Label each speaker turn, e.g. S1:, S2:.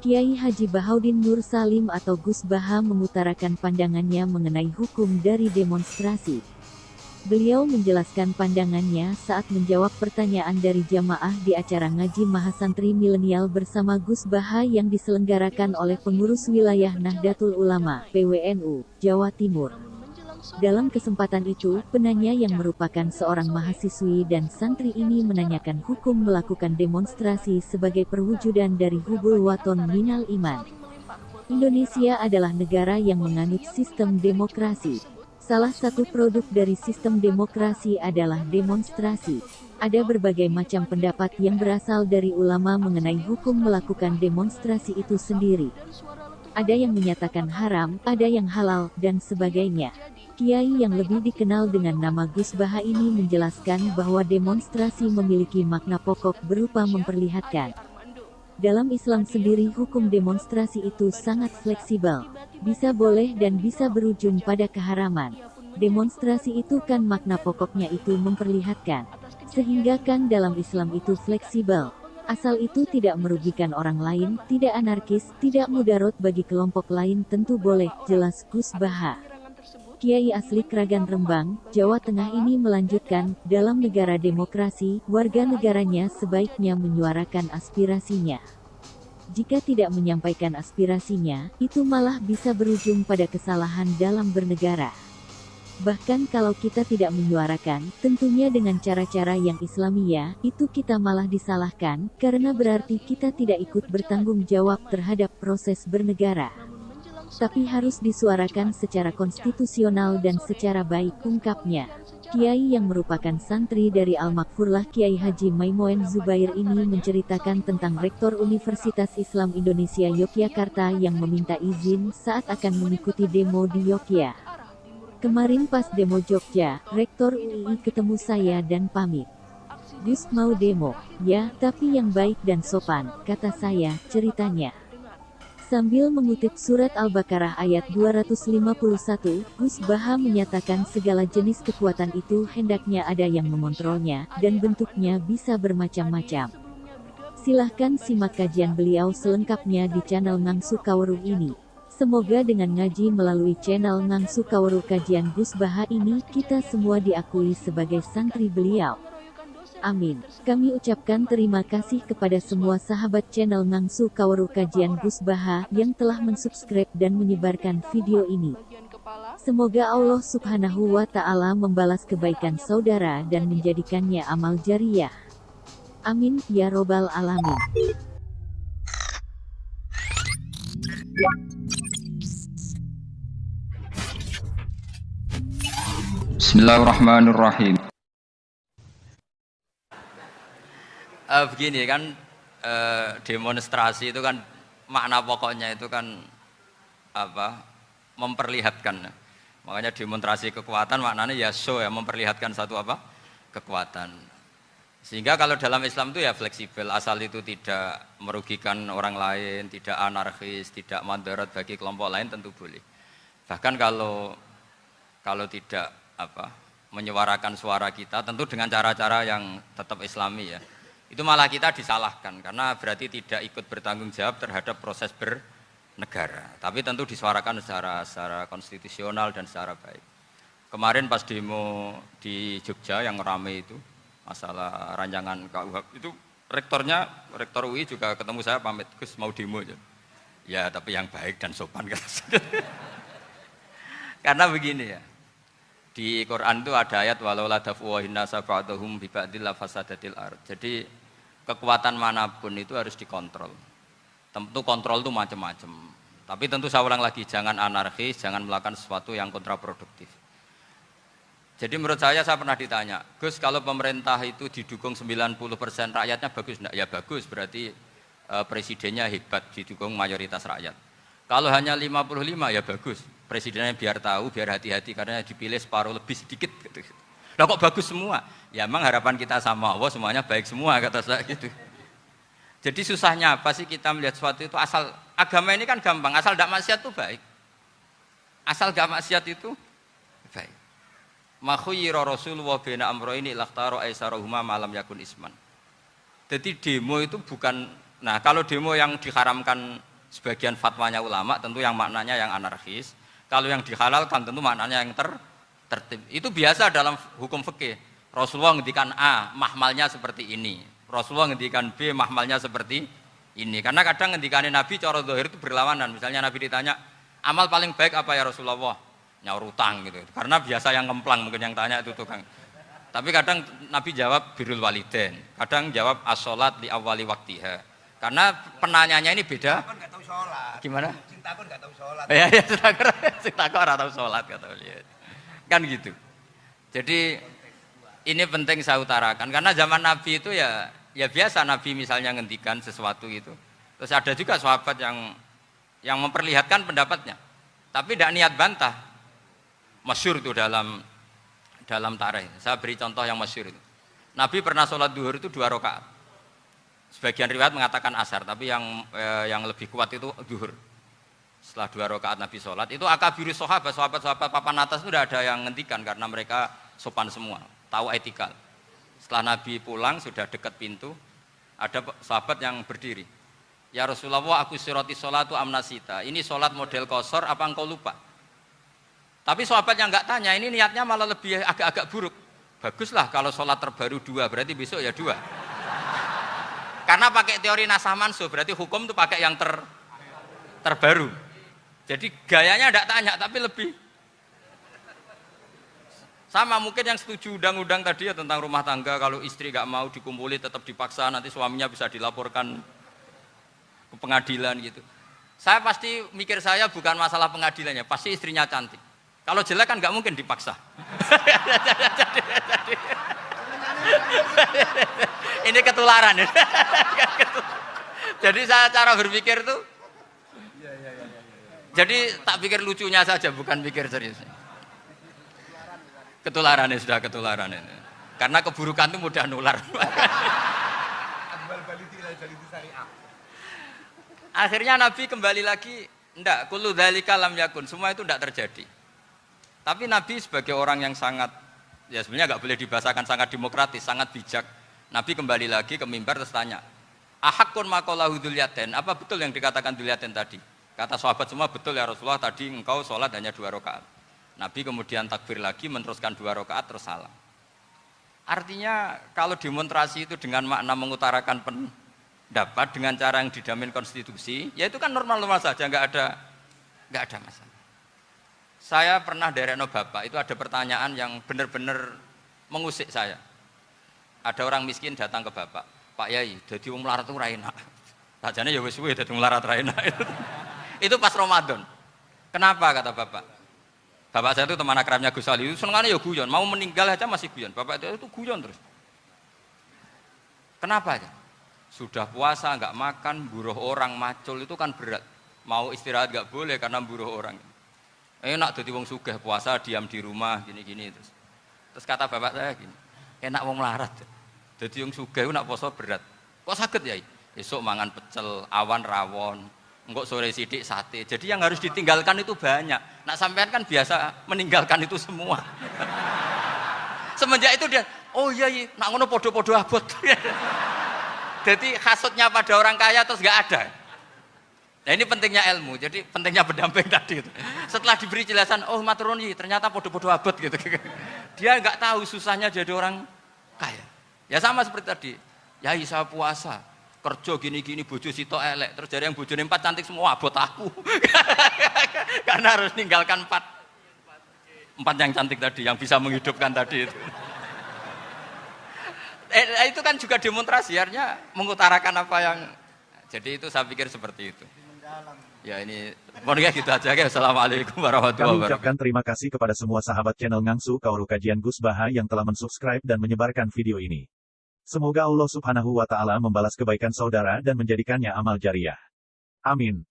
S1: Kiai Haji Bahaudin Nur Salim atau Gus Baha mengutarakan pandangannya mengenai hukum dari demonstrasi. Beliau menjelaskan pandangannya saat menjawab pertanyaan dari jamaah di acara ngaji Mahasantri Milenial bersama Gus Baha yang diselenggarakan oleh pengurus wilayah Nahdlatul Ulama (PWNU) Jawa Timur. Dalam kesempatan itu, penanya yang merupakan seorang mahasiswi dan santri ini menanyakan hukum melakukan demonstrasi sebagai perwujudan dari hubul waton minal iman. Indonesia adalah negara yang menganut sistem demokrasi. Salah satu produk dari sistem demokrasi adalah demonstrasi. Ada berbagai macam pendapat yang berasal dari ulama mengenai hukum melakukan demonstrasi itu sendiri. Ada yang menyatakan haram, ada yang halal, dan sebagainya. Kiai yang lebih dikenal dengan nama Gus Baha ini menjelaskan bahwa demonstrasi memiliki makna pokok berupa memperlihatkan. Dalam Islam sendiri hukum demonstrasi itu sangat fleksibel. Bisa boleh dan bisa berujung pada keharaman. Demonstrasi itu kan makna pokoknya itu memperlihatkan. Sehingga kan dalam Islam itu fleksibel. Asal itu tidak merugikan orang lain, tidak anarkis, tidak mudarat bagi kelompok lain tentu boleh, jelas Gus Baha. Kiai asli Kragan Rembang, Jawa Tengah ini melanjutkan, dalam negara demokrasi, warga negaranya sebaiknya menyuarakan aspirasinya. Jika tidak menyampaikan aspirasinya, itu malah bisa berujung pada kesalahan dalam bernegara. Bahkan kalau kita tidak menyuarakan, tentunya dengan cara-cara yang Islamiyah, itu kita malah disalahkan, karena berarti kita tidak ikut bertanggung jawab terhadap proses bernegara. Tapi harus disuarakan secara konstitusional dan secara baik, ungkapnya. Kiai yang merupakan santri dari Al-Makfurlah Kiai Haji Maimoen Zubair ini menceritakan tentang Rektor Universitas Islam Indonesia Yogyakarta yang meminta izin saat akan mengikuti demo di Yogyakarta. Kemarin pas demo Jogja, Rektor UI ketemu saya dan pamit. Gus mau demo, ya, tapi yang baik dan sopan, kata saya, ceritanya. Sambil mengutip surat Al-Baqarah ayat 251, Gus Baha menyatakan segala jenis kekuatan itu hendaknya ada yang mengontrolnya, dan bentuknya bisa bermacam-macam. Silahkan simak kajian beliau selengkapnya di channel Ngangsu Kaweruh ini. Semoga dengan ngaji melalui channel Ngangsu Kaweruh kajian Gus Baha ini, kita semua diakui sebagai santri beliau. Amin. Kami ucapkan terima kasih kepada semua sahabat channel Ngangsu Kaweruh kajian Gus Baha yang telah mensubscribe dan menyebarkan video ini. Semoga Allah Subhanahu wa Ta'ala membalas kebaikan saudara dan menjadikannya amal jariyah. Amin ya robbal alamin.
S2: Bismillahirrahmanirrahim.
S3: Begini kan, demonstrasi itu kan makna pokoknya itu kan apa, memperlihatkan. Makanya demonstrasi kekuatan maknanya ya show, ya, memperlihatkan satu apa, kekuatan. Sehingga kalau dalam Islam itu ya fleksibel, asal itu tidak merugikan orang lain, tidak anarkis, tidak madarat bagi kelompok lain tentu boleh. Bahkan kalau tidak apa, menyuarakan suara kita tentu dengan cara-cara yang tetap Islami, ya. Itu malah kita disalahkan karena berarti tidak ikut bertanggung jawab terhadap proses bernegara. Tapi tentu disuarakan secara konstitusional dan secara baik. Kemarin pas demo di Jogja yang ramai itu masalah rancangan KUHP itu rektor UI juga ketemu saya pamit, Gus mau demo aja. Ya tapi yang baik dan sopan. Karena begini ya. Di Quran itu ada ayat walau la daf'uhin nasa ba'dahum bi ba'dil la fasadatil ard. Jadi kekuatan manapun itu harus dikontrol. Tentu kontrol itu macam-macam. Tapi tentu saya ulang lagi, jangan anarkis, jangan melakukan sesuatu yang kontraproduktif. Jadi menurut saya pernah ditanya, Gus kalau pemerintah itu didukung 90% rakyatnya bagus enggak? Ya bagus, berarti presidennya hebat, didukung mayoritas rakyat. Kalau hanya 55 ya bagus, presidennya biar tahu, biar hati-hati karena dipilih separuh lebih sedikit gitu. Lah kok bagus semua? Ya emang harapan kita sama Allah semuanya baik semua, kata saya gitu. Jadi susahnya apa sih kita melihat sesuatu itu, asal agama ini kan gampang, asal tidak maksiat itu baik. Asal gak maksiat itu baik. Ma khuyyira Rasulullah baina amrayni lakhtara aisarahuma malam yakun isman. Jadi demo itu bukan, nah kalau demo yang diharamkan Sebagian fatwanya ulama tentu yang maknanya yang anarkis. Kalau yang dihalalkan tentu maknanya yang tertib. Itu biasa dalam hukum fikih. Rasulullah ngendikan A, mahmalnya seperti ini. Rasulullah ngendikan B, mahmalnya seperti ini. Karena kadang ngendikane Nabi cara zahir itu berlawanan. Misalnya Nabi ditanya, amal paling baik apa ya Rasulullah? Nyaur utang gitu. Karena biasa yang ngemplang mungkin yang tanya itu tukang. Tapi kadang Nabi jawab birrul walidain. Kadang jawab as-sholat li awwali waktiha. Karena penanyanya ini beda.
S2: Cinta nggak tahu sholat.
S3: Gimana?
S2: Cinta nggak tahu sholat.
S3: Ya, cinta nggak tahu sholat kata beliau. Kan gitu. Jadi ini penting saya utarakan karena zaman Nabi itu ya biasa Nabi misalnya ngendikan sesuatu itu. Terus ada juga sahabat yang memperlihatkan pendapatnya. Tapi tidak niat bantah. Masyhur itu dalam tarikh. Saya beri contoh yang masyhur itu. Nabi pernah sholat duhur itu 2 rakaat. Sebagian riwayat mengatakan asar, tapi yang lebih kuat itu duhur. Setelah 2 rakaat Nabi sholat, itu akabirus sahabat papan atas itu tidak ada yang ngentikan karena mereka sopan semua, tahu etika. Setelah Nabi pulang sudah dekat pintu, ada sahabat yang berdiri. Ya Rasulullah, aku siroti sholatu amnasita. Ini sholat model kosor, apa engkau lupa? Tapi sahabat yang nggak tanya, ini niatnya malah lebih agak-agak buruk. Baguslah kalau sholat terbaru 2, berarti besok ya 2. Karena pakai teori nasah mansuh, berarti hukum itu pakai yang terbaru. Jadi gayanya tidak tanya, tapi lebih sama mungkin yang setuju undang-undang tadi ya tentang rumah tangga, kalau istri nggak mau dikumpuli tetap dipaksa, nanti suaminya bisa dilaporkan ke pengadilan gitu. Saya pasti mikir saya bukan masalah pengadilannya, pasti istrinya cantik. Kalau jelek kan nggak mungkin dipaksa. Ini ketularan. Jadi saya cara berpikir tuh, jadi tak pikir lucunya saja, bukan pikir serius. Ketularan ya sudah ketularan ini. Karena keburukan itu mudah nular. Akhirnya Nabi kembali lagi, enggak, kullu dzalika lam yakun, semua itu enggak terjadi. Tapi Nabi sebagai orang yang sangat, ya sebenarnya enggak boleh dibahasakan sangat demokratis, sangat bijak. Nabi kembali lagi ke mimbar terus tanya, ahakun maqalahu dzulyaten, apa betul yang dikatakan dzulyaten tadi? Kata sahabat semua, betul ya Rasulullah, tadi engkau sholat hanya 2 rakaat. Nabi kemudian takbir lagi, meneruskan 2 rakaat terus salam. Artinya kalau demonstrasi itu dengan makna mengutarakan pendapat dengan cara yang dijamin konstitusi, ya itu kan normal-normal saja, nggak ada masalah. Saya pernah dereno bapak, itu ada pertanyaan yang benar-benar mengusik saya. Ada orang miskin datang ke bapak, Pak Yai, jadi wong melarat itu ra enak. Sajane ya wis suwe dadi melarat ra enak. Itu pas Ramadan. Kenapa kata bapak? Bapak saya itu teman akrabnya Gus Ali, senengannya ya guyon, mau meninggal aja masih guyon. Bapak itu guyon terus. Kenapa ya? Sudah puasa nggak makan, buruh orang, macul itu kan berat. Mau istirahat nggak boleh karena buruh orang. Enak jadi wong sugih puasa diam di rumah gini-gini terus. Terus kata bapak saya gini, enak wong melarat. Jadi wong sugih nak puasa berat. Kok sakit ya? Esok mangan pecel, awan rawon, engkok sore sidik sate. Jadi yang harus ditinggalkan itu banyak. Nak sampean kan biasa meninggalkan itu semua. Semenjak itu dia, oh iya, nak ngono podo-podo abot. Jadi hasutnya pada orang kaya terus nggak ada. Nah ini pentingnya ilmu, jadi pentingnya pendamping tadi itu. Setelah diberi jelasan, oh maturun ternyata podo-podo abot gitu. Dia nggak tahu susahnya jadi orang kaya. Ya sama seperti tadi, ya saya puasa, kerja gini-gini, bojo sitok elek, terus dari yang bojone 4 cantik semua abot aku. Karena harus ninggalkan 4 yang cantik tadi, yang bisa menghidupkan tadi itu. Itu kan juga demonstrasi, artinya mengutarakan apa yang, jadi itu saya pikir seperti itu. Ya ini, pokoknya gitu aja ya. Assalamualaikum warahmatullahi wabarakatuh.
S4: Kami ucapkan terima kasih kepada semua sahabat channel Ngangsu Kauru Kajian Gus Baha yang telah mensubscribe dan menyebarkan video ini. Semoga Allah Subhanahu wa Ta'ala membalas kebaikan saudara dan menjadikannya amal jariah. Amin.